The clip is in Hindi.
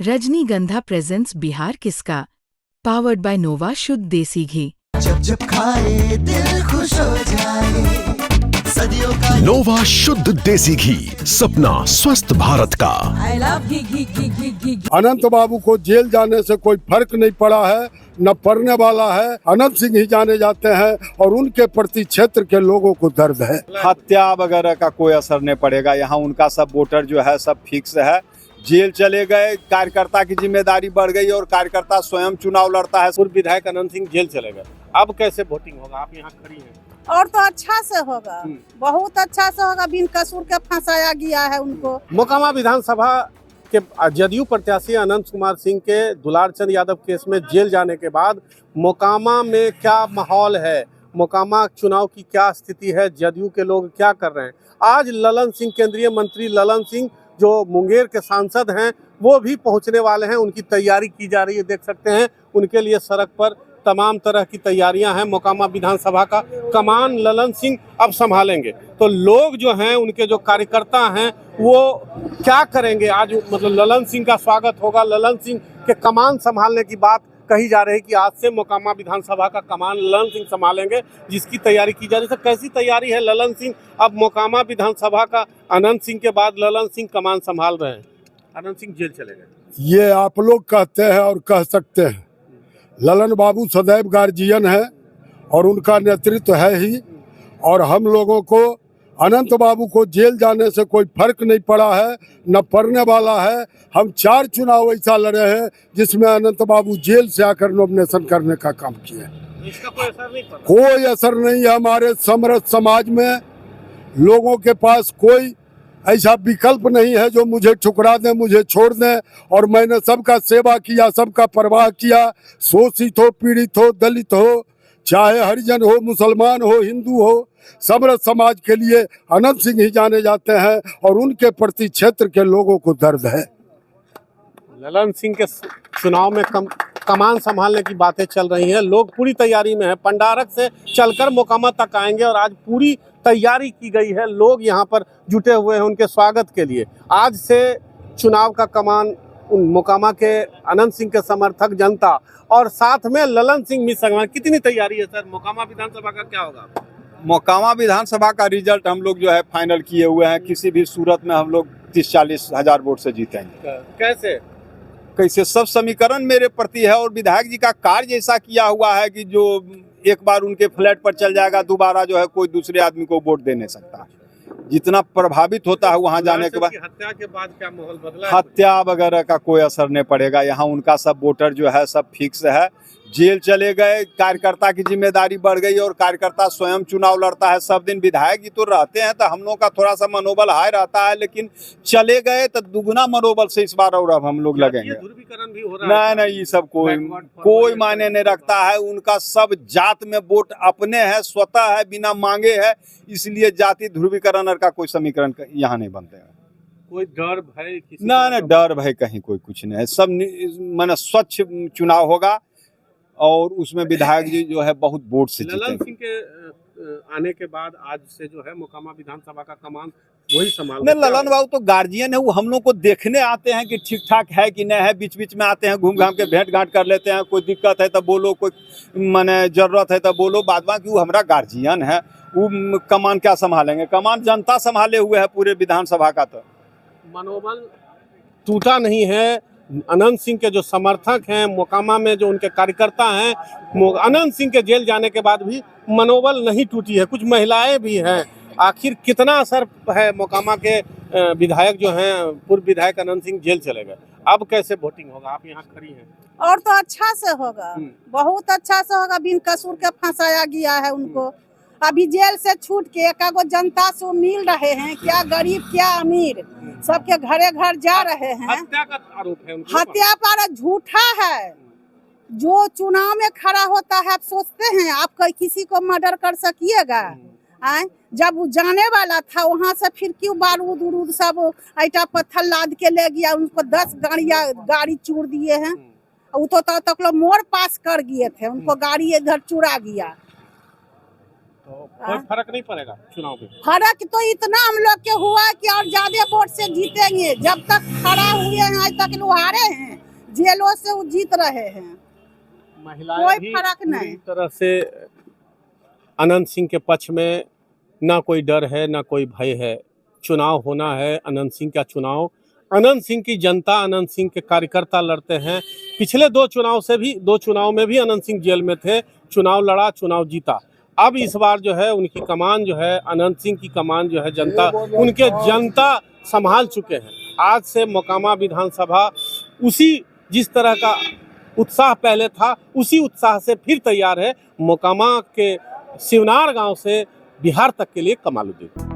रजनीगंधा प्रेजेंट्स बिहार किसका, पावर्ड बाय नोवा शुद्ध देसी घी। जब जब खाए दिल खुश हो जाए, सदियों का नोवा शुद्ध देसी घी, सपना स्वस्थ भारत का। I love घी। अनंत बाबू को जेल जाने से कोई फर्क नहीं पड़ा है, न पड़ने वाला है। अनंत सिंह ही जाने जाते हैं और उनके प्रति क्षेत्र के लोगों को दर्द है। हत्या वगैरह का कोई असर नहीं पड़ेगा। यहाँ उनका सब वोटर जो है सब फिक्स है। जेल चले गए, कार्यकर्ता की जिम्मेदारी बढ़ गई और कार्यकर्ता स्वयं चुनाव लड़ता है। पूर्व विधायक अनंत सिंह जेल चले गए, अब कैसे वोटिंग होगा? आप यहाँ खड़ी हैं। और तो अच्छा से होगा, बहुत अच्छा से होगा। बिन कसूर के फंसाया गया है उनको। मोकामा विधानसभा के जदयू प्रत्याशी अनंत कुमार सिंह के दुलार चंद यादव केस में जेल जाने के बाद मोकामा में क्या माहौल है, मोकामा चुनाव की क्या स्थिति है, जदयू के लोग क्या कर रहे हैं? आज ललन सिंह, केंद्रीय मंत्री ललन सिंह जो मुंगेर के सांसद हैं, वो भी पहुंचने वाले हैं। उनकी तैयारी की जा रही है, देख सकते हैं उनके लिए सड़क पर तमाम तरह की तैयारियां हैं। मोकामा विधानसभा का कमान ललन सिंह अब संभालेंगे, तो लोग जो हैं, उनके जो कार्यकर्ता हैं, वो क्या करेंगे? आज मतलब ललन सिंह का स्वागत होगा। ललन सिंह के कमान संभालने की बात कही जा रही है कि आज से मोकामा विधानसभा का कमान ललन सिंह संभालेंगे, जिसकी तैयारी की जा रही है। तो कैसी तैयारी है ललन सिंह? अब मोकामा विधानसभा का अनंत सिंह के बाद ललन सिंह कमान संभाल रहे हैं। अनंत सिंह जेल चले गए, ये आप लोग कहते हैं और कह सकते हैं। ललन बाबू सदैव गार्जियन है और उनका नेतृत्व है ही, और हम लोगों को अनंत बाबू को जेल जाने से कोई फर्क नहीं पड़ा है, न पड़ने वाला है। हम 4 चुनाव ऐसा लड़े हैं जिसमें अनंत बाबू जेल से आकर नॉमिनेशन करने का काम किए। इसका कोई असर नहीं पड़ा? कोई असर नहीं है। हमारे समरस समाज में लोगों के पास कोई ऐसा विकल्प नहीं है जो मुझे ठुकरा दे, मुझे छोड़ दे। और मैंने सबका सेवा किया, सबका परवाह किया। शोषित हो, पीड़ित हो, दलित हो, चाहे हरिजन हो, मुसलमान हो, हिंदू हो, समरस समाज के लिए अनंत सिंह ही जाने जाते हैं और उनके प्रति क्षेत्र के लोगों को दर्द है। ललन सिंह के चुनाव में कमान संभालने की बातें चल रही हैं। लोग पूरी तैयारी में हैं। पंडारक से चलकर मोकामा तक आएंगे और आज पूरी तैयारी की गई है। लोग यहाँ पर जुटे हुए हैं उनके स्वागत के लिए। आज से चुनाव का कमान मोकामा के अनंत सिंह के समर्थक, जनता और साथ में ललन सिंह भी संग। कितनी तैयारी है सर? मोकामा विधानसभा का क्या होगा? मोकामा विधानसभा का रिजल्ट हम लोग जो है फाइनल किए हुए हैं। किसी भी सूरत में हम लोग 30-40 हजार वोट से जीतेंगे। कैसे सब समीकरण मेरे प्रति है और विधायक जी का कार्य ऐसा किया हुआ है कि जो एक बार उनके फ्लैट पर चल जाएगा, दोबारा जो है कोई दूसरे आदमी को वोट दे नहीं सकता। जितना प्रभावित होता है वहां जाने के बाद। हत्या के बाद क्या माहौल बदला? हत्या वगैरह का कोई असर नहीं पड़ेगा। यहाँ उनका सब वोटर जो है सब फिक्स है। जेल चले गए, कार्यकर्ता की जिम्मेदारी बढ़ गई और कार्यकर्ता स्वयं चुनाव लड़ता है। सब दिन विधायक जी तो रहते हैं, तो हम लोग का थोड़ा सा मनोबल हाई रहता है, लेकिन चले गए तो दुगना मनोबल से इस बार और अब हम लोग लगेंगे। ध्रुवीकरण भी हो रहा है? नहीं, ये सब कोई मायने नहीं रखता है। उनका सब जात में वोट अपने है, स्वतः है, बिना मांगे है। इसलिए जाति ध्रुवीकरण का कोई समीकरण यहाँ नहीं बनते हैं। कोई डर भय? ना, डर भय कहीं कोई कुछ नहीं है। सब माने स्वच्छ चुनाव होगा और उसमें विधायक जी जो है बहुत वोट से जीतेंगे। ललन सिंह के आने के बाद आज से जो है मोकामा विधानसभा का कमान वही संभाल। नहीं, ललन बाबू तो गार्जियन है। वो हम लोग को देखने आते हैं कि ठीक ठाक है कि नहीं है। बीच बीच में आते हैं, घूम घाम के भेंट घाट कर लेते हैं। कोई दिक्कत है तो बोलो, कोई माने जरूरत है तो बोलो। बाद बाकी वो हमारा गार्जियन है। वो कमान क्या संभालेंगे? कमान जनता संभाले हुए है पूरे विधानसभा का। तो मनोबल टूटा नहीं है। अनंत सिंह के जो समर्थक हैं मोकामा में, जो उनके कार्यकर्ता हैं, अनंत सिंह के जेल जाने के बाद भी मनोबल नहीं टूटी है। कुछ महिलाएं भी हैं। आखिर कितना असर है? मोकामा के विधायक जो हैं, पूर्व विधायक अनंत सिंह जेल चले गए, अब कैसे वोटिंग होगा? आप यहाँ खड़ी हैं। और तो अच्छा से होगा, बहुत अच्छा से होगा। बिन कसूर के फंसाया गया है उनको। अभी जेल से छूट के एकागो जनता से मिल रहे हैं। क्या गरीब, क्या अमीर, सबके घरे घर जा रहे हैं। हत्या का आरोप है उनके हत्या पर झूठा है। जो चुनाव में खड़ा होता है, आप सोचते हैं आप किसी को मर्डर कर सकिएगा? जब वो जाने वाला था वहाँ से फिर क्यों बारूद उरूद सब ईटा पत्थर लाद के ले गया? उनको 10 गाड़ी चूर दिए हैं। वो तो तब तक लोग मोड़ पास कर गए थे, उनको गाड़ी इधर चुरा गया। तो कोई फर्क नहीं पड़ेगा चुनाव में? फर्क तो इतना हम लोग के हुआ कि और ज्यादा वोट से जीतेंगे। जब तक खड़ा हुए हैं आज तक लोग हारे हैं, जेलों से वो जीत रहे हैं। महिलाएं कोई भी फर्क पूरी नहीं। तरह से अनंत सिंह के पक्ष में, ना कोई डर है ना कोई भय है। चुनाव होना है, अनंत सिंह का चुनाव, अनंत सिंह की जनता, अनंत सिंह के कार्यकर्ता लड़ते हैं। पिछले दो चुनाव में भी अनंत सिंह जेल में थे, चुनाव लड़ा, चुनाव जीता। अब इस बार जो है उनकी कमान जो है, अनंत सिंह की कमान जो है जनता संभाल चुके हैं। आज से मोकामा विधानसभा जिस तरह का उत्साह पहले था, उसी उत्साह से फिर तैयार है। मोकामा के शिवनार गांव से बिहार तक के लिए कमालुद्दीन।